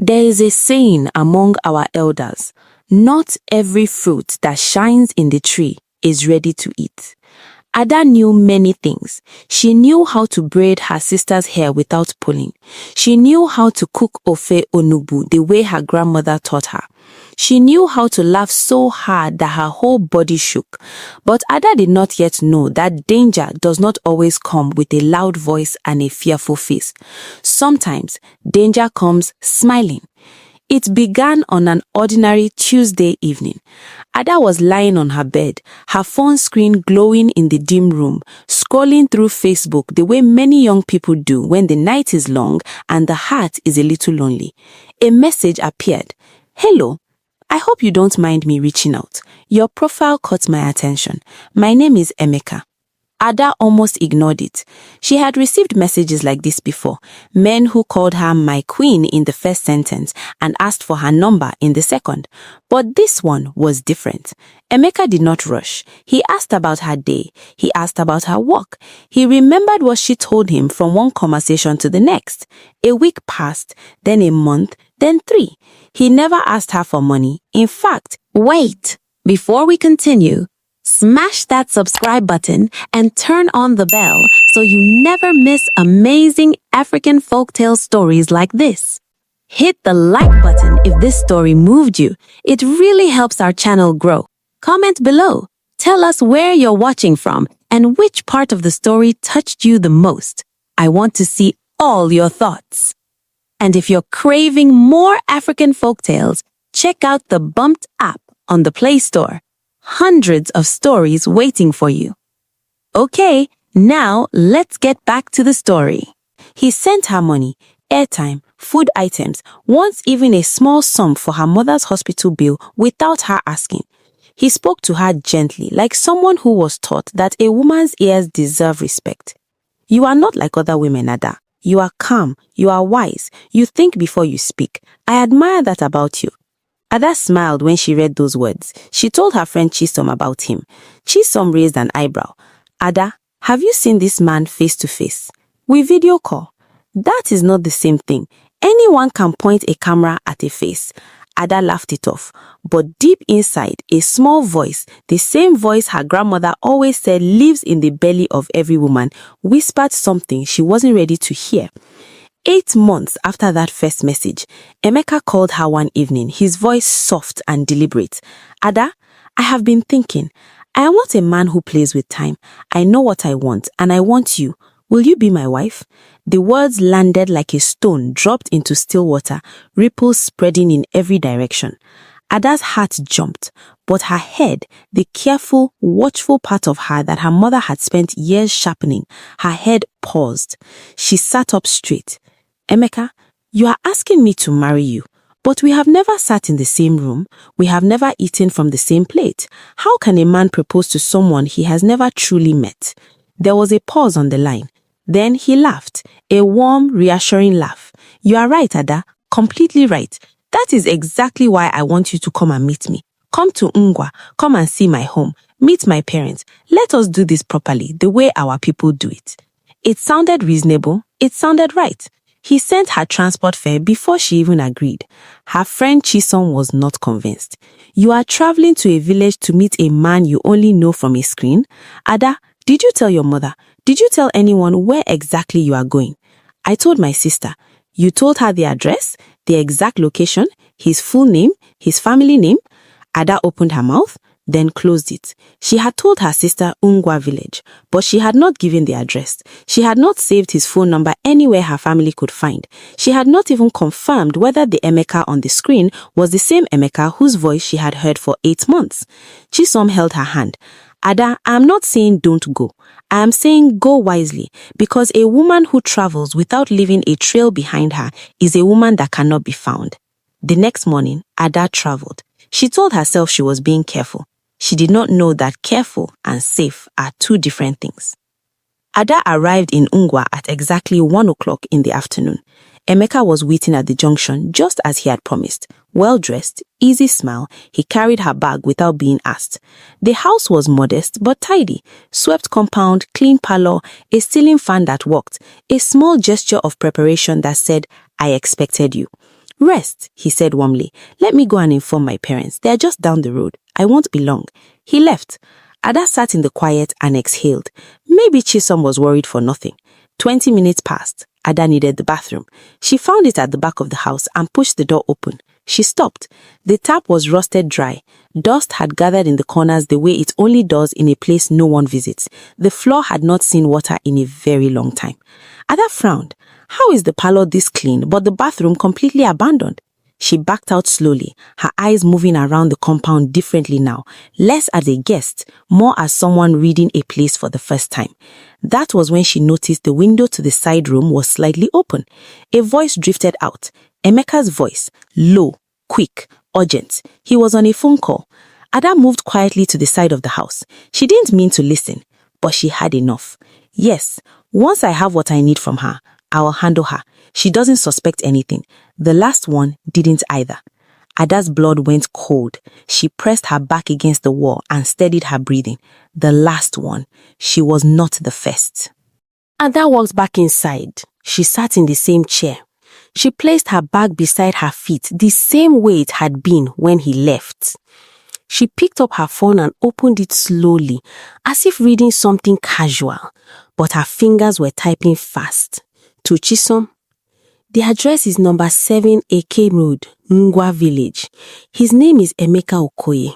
There is a saying among our elders, not every fruit that shines in the tree is ready to eat. Ada knew many things. She knew how to braid her sister's hair without pulling. She knew how to cook ofe onubu the way her grandmother taught her. She knew how to laugh so hard that her whole body shook. But Ada did not yet know that danger does not always come with a loud voice and a fearful face. Sometimes danger comes smiling. It began on an ordinary Tuesday evening. Ada was lying on her bed, her phone screen glowing in the dim room, scrolling through Facebook the way many young people do when the night is long and the heart is a little lonely. A message appeared. "Hello, I hope you don't mind me reaching out. Your profile caught my attention. My name is Emeka." Ada almost ignored it. She had received messages like this before. Men who called her my queen in the first sentence and asked for her number in the second. But this one was different. Emeka did not rush. He asked about her day. He asked about her work. He remembered what she told him from one conversation to the next. A week passed, then a month, then 3. He never asked her for money. In fact, wait! Before we continue, smash that subscribe button and turn on the bell so you never miss amazing African folktale stories like this. Hit the like button if this story moved you. It really helps our channel grow. Comment below. Tell us where you're watching from and which part of the story touched you the most. I want to see all your thoughts. And if you're craving more African folktales, check out the Bumped app on the Play Store. Hundreds of stories waiting for you. Okay, now let's get back to the story. He sent her money, airtime, food items, once even a small sum for her mother's hospital bill without her asking. He spoke to her gently, like someone who was taught that a woman's ears deserve respect. "You are not like other women, Ada. You are calm, you are wise, you think before you speak. I admire that about you." Ada smiled when she read those words. She told her friend Chisom about him. Chisom raised an eyebrow. "Ada, have you seen this man face to face? We video call." "That is not the same thing. Anyone can point a camera at a face." Ada laughed it off. But deep inside, a small voice, the same voice her grandmother always said lives in the belly of every woman, whispered something she wasn't ready to hear. 8 months after that first message, Emeka called her one evening, his voice soft and deliberate. "Ada, I have been thinking. I am not a man who plays with time. I know what I want, and I want you. Will you be my wife?" The words landed like a stone dropped into still water, ripples spreading in every direction. Ada's heart jumped, but her head, the careful, watchful part of her that her mother had spent years sharpening, her head paused. She sat up straight. "Emeka, you are asking me to marry you, but we have never sat in the same room. We have never eaten from the same plate. How can a man propose to someone he has never truly met?" There was a pause on the line. Then he laughed, a warm, reassuring laugh. "You are right, Ada, completely right. That is exactly why I want you to come and meet me. Come to Ngwa, come and see my home, meet my parents. Let us do this properly, the way our people do it." It sounded reasonable. It sounded right. He sent her transport fare before she even agreed. Her friend Chisom was not convinced. "You are traveling to a village to meet a man you only know from a screen? Ada, did you tell your mother? Did you tell anyone where exactly you are going?" "I told my sister." "You told her the address, the exact location, his full name, his family name?" Ada opened her mouth, then closed it. She had told her sister Ungwa village, but she had not given the address. She had not saved his phone number anywhere her family could find. She had not even confirmed whether the Emeka on the screen was the same Emeka whose voice she had heard for 8 months. Chisom held her hand. "Ada, I am not saying don't go. I am saying go wisely, because a woman who travels without leaving a trail behind her is a woman that cannot be found." The next morning, Ada traveled. She told herself she was being careful. She did not know that careful and safe are 2 different things. Ada arrived in Ungwa at exactly 1 o'clock in the afternoon. Emeka was waiting at the junction just as he had promised. Well-dressed, easy smile, he carried her bag without being asked. The house was modest but tidy. Swept compound, clean parlor, a ceiling fan that worked, a small gesture of preparation that said, "I expected you." Rest, he said warmly. Let me go and inform my parents. They are just down the road. I won't be long. He left. Ada sat in the quiet and exhaled. Maybe Chisom was worried for nothing. 20 minutes passed. Ada needed the bathroom. She found it at the back of the house and pushed the door open. She stopped. The tap was rusted dry. Dust had gathered in the corners the way it only does in a place no one visits. The floor had not seen water in a very long time. Ada frowned. How is the parlor this clean, but the bathroom completely abandoned? She backed out slowly, her eyes moving around the compound differently now, less as a guest, more as someone reading a place for the first time. That was when she noticed the window to the side room was slightly open. A voice drifted out. Emeka's voice, low, quick, urgent. He was on a phone call. Ada moved quietly to the side of the house. She didn't mean to listen, but she had enough. Yes, once I have what I need from her, I will handle her. She doesn't suspect anything. The last one didn't either. Ada's blood went cold. She pressed her back against the wall and steadied her breathing. The last one. She was not the first. Ada walked back inside. She sat in the same chair. She placed her bag beside her feet the same way it had been when he left. She picked up her phone and opened it slowly, as if reading something casual, but her fingers were typing fast. To Chisom. The address is number 7 AK Road, Ngwa Village. His name is Emeka Okoye.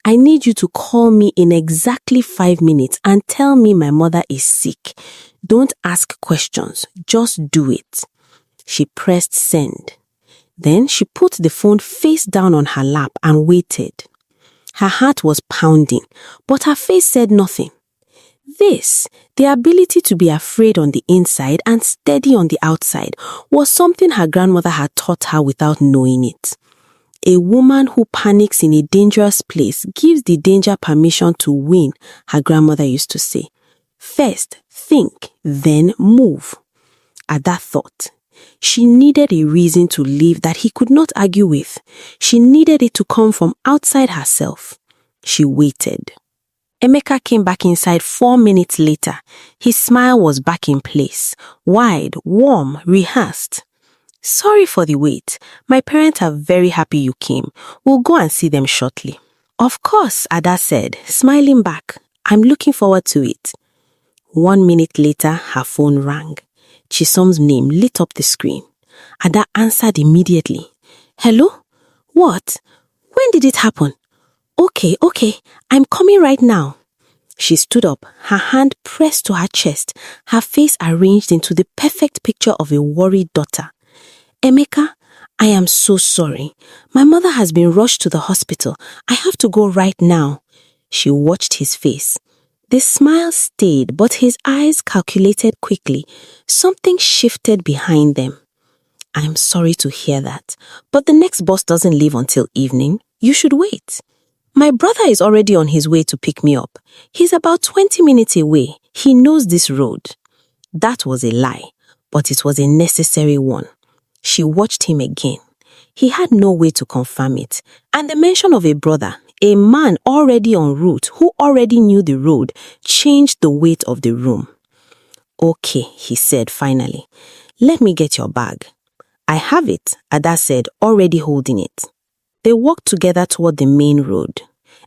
I need you to call me in exactly 5 minutes and tell me my mother is sick. Don't ask questions, just do it. She pressed send. Then she put the phone face down on her lap and waited. Her heart was pounding, but her face said nothing. This, the ability to be afraid on the inside and steady on the outside, was something her grandmother had taught her without knowing it. A woman who panics in a dangerous place gives the danger permission to win, her grandmother used to say. First, think, then move. At that thought, she needed a reason to leave that he could not argue with. She needed it to come from outside herself. She waited. Emeka came back inside 4 minutes later. His smile was back in place, wide, warm, rehearsed. Sorry for the wait. My parents are very happy you came. We'll go and see them shortly. Of course, Ada said, smiling back. I'm looking forward to it. 1 minute later, her phone rang. Chisom's name lit up the screen. Ada answered immediately. Hello? What? When did it happen? Okay, I'm coming right now. She stood up, her hand pressed to her chest, her face arranged into the perfect picture of a worried daughter. Emeka, I am so sorry. My mother has been rushed to the hospital. I have to go right now. She watched his face. The smile stayed, but his eyes calculated quickly. Something shifted behind them. I'm sorry to hear that, but the next bus doesn't leave until evening. You should wait. My brother is already on his way to pick me up. He's about 20 minutes away. He knows this road. That was a lie, but it was a necessary one. She watched him again. He had no way to confirm it, and the mention of a brother, a man already en route who already knew the road, changed the weight of the room. Okay, he said finally. Let me get your bag. I have it, Ada said, already holding it. They walked together toward the main road.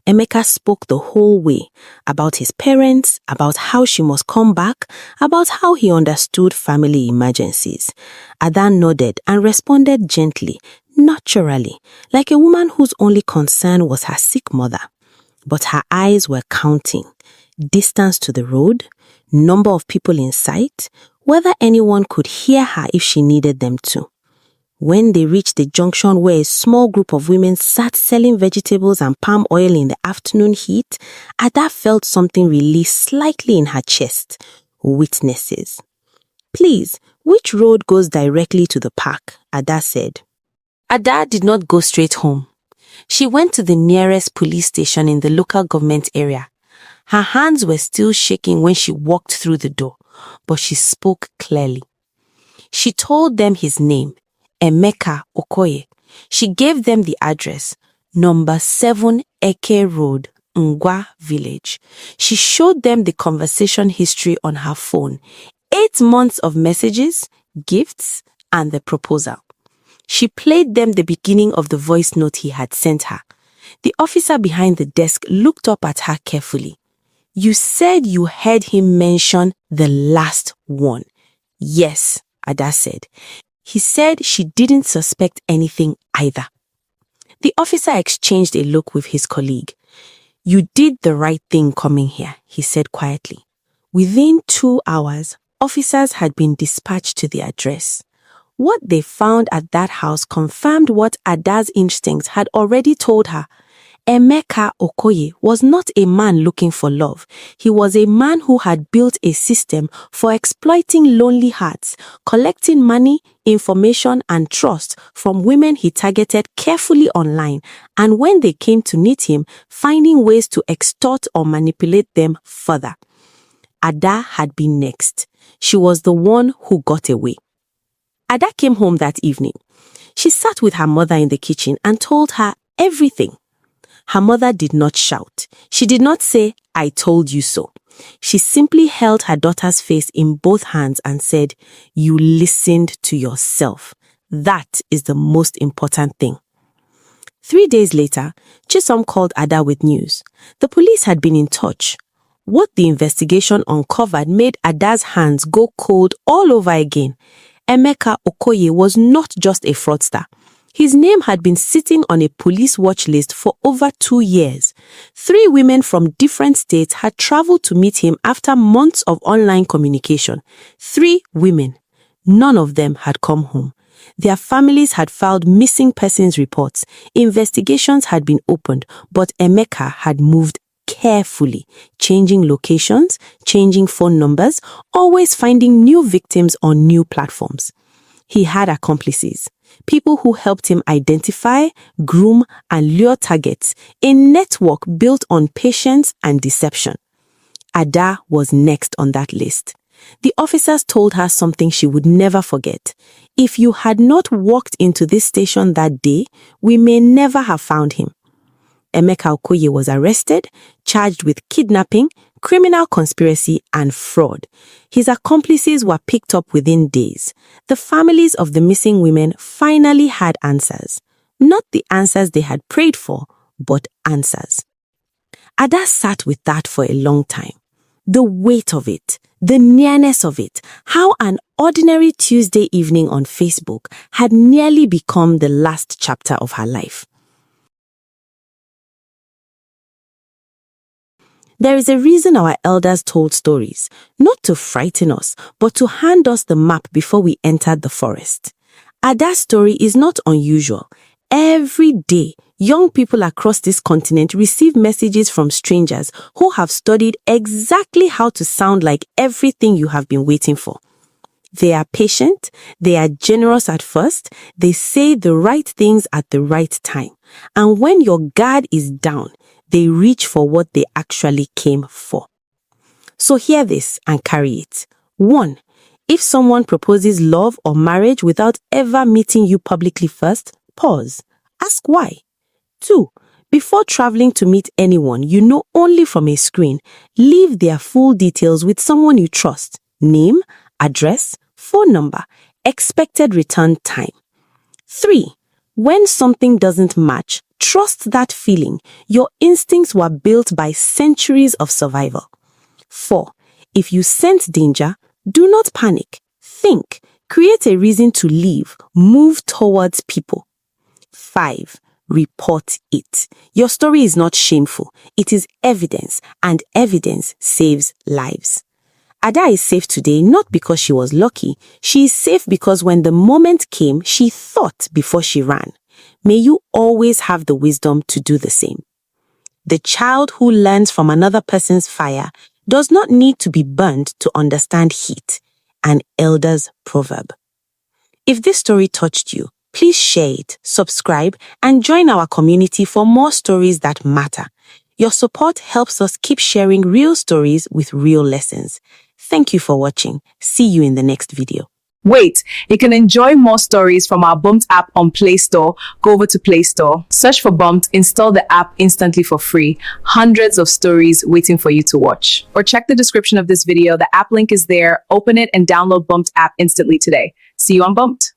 Emeka spoke the whole way about his parents, about how she must come back, about how he understood family emergencies. Ada nodded and responded gently, naturally, like a woman whose only concern was her sick mother. But her eyes were counting. Distance to the road, number of people in sight, whether anyone could hear her if she needed them to. When they reached the junction where a small group of women sat selling vegetables and palm oil in the afternoon heat, Ada felt something release slightly in her chest. Witnesses. Please, which road goes directly to the park? Ada said. Ada did not go straight home. She went to the nearest police station in the local government area. Her hands were still shaking when she walked through the door, but she spoke clearly. She told them his name, Emeka Okoye. She gave them the address, number 7 Eke Road, Ngwa Village. She showed them the conversation history on her phone, 8 months of messages, gifts, and the proposal. She played them the beginning of the voice note he had sent her. The officer behind the desk looked up at her carefully. "You said you heard him mention the last one." "Yes," Ada said. "He said she didn't suspect anything either." The officer exchanged a look with his colleague. "You did the right thing coming here," he said quietly. Within 2 hours, officers had been dispatched to the address. What they found at that house confirmed what Ada's instincts had already told her. Emeka Okoye was not a man looking for love. He was a man who had built a system for exploiting lonely hearts, collecting money, information, and trust from women he targeted carefully online, and when they came to meet him, finding ways to extort or manipulate them further. Ada had been next. She was the one who got away. Ada came home that evening. She sat with her mother in the kitchen and told her everything. Her mother did not shout. She did not say, "I told you so." She simply held her daughter's face in both hands and said, "You listened to yourself. That is the most important thing." 3 days later, Chisom called Ada with news. The police had been in touch. What the investigation uncovered made Ada's hands go cold all over again. Emeka Okoye was not just a fraudster. His name had been sitting on a police watch list for over 2 years. 3 women from different states had traveled to meet him after months of online communication. 3 women. None of them had come home. Their families had filed missing persons reports. Investigations had been opened, but Emeka had moved carefully, changing locations, changing phone numbers, always finding new victims on new platforms. He had accomplices. People who helped him identify, groom, and lure targets, a network built on patience and deception. Ada was next on that list. The officers told her something she would never forget. "If you had not walked into this station that day, we may never have found him." Emeka Okoye was arrested, charged with kidnapping, criminal conspiracy, and fraud. His accomplices were picked up within days. The families of the missing women finally had answers. Not the answers they had prayed for, but answers. Ada sat with that for a long time. The weight of it, the nearness of it, how an ordinary Tuesday evening on Facebook had nearly become the last chapter of her life. There is a reason our elders told stories, not to frighten us, but to hand us the map before we entered the forest. Ada's story is not unusual. Every day, young people across this continent receive messages from strangers who have studied exactly how to sound like everything you have been waiting for. They are patient, they are generous at first, they say the right things at the right time. And when your guard is down, they reach for what they actually came for. So hear this and carry it. 1. If someone proposes love or marriage without ever meeting you publicly first, pause. Ask why. 2. Before traveling to meet anyone you know only from a screen, leave their full details with someone you trust. Name, address, phone number, expected return time. 3. When something doesn't match, trust that feeling. Your instincts were built by centuries of survival. 4. If you sense danger, do not panic. Think. Create a reason to leave. Move towards people. 5. Report it. Your story is not shameful. It is evidence, and evidence saves lives. Ada is safe today not because she was lucky. She is safe because when the moment came, she thought before she ran. May you always have the wisdom to do the same. The child who learns from another person's fire does not need to be burned to understand heat, an elder's proverb. If this story touched you, please share it, subscribe, and join our community for more stories that matter. Your support helps us keep sharing real stories with real lessons. Thank you for watching. See you in the next video. Wait, you can enjoy more stories from our Bumped app on Play Store. Go over to Play Store, search for Bumped, install the app instantly for free. Hundreds of stories waiting for you to watch. Or check the description of this video. The app link is there. Open it and download Bumped app instantly today. See you on Bumped.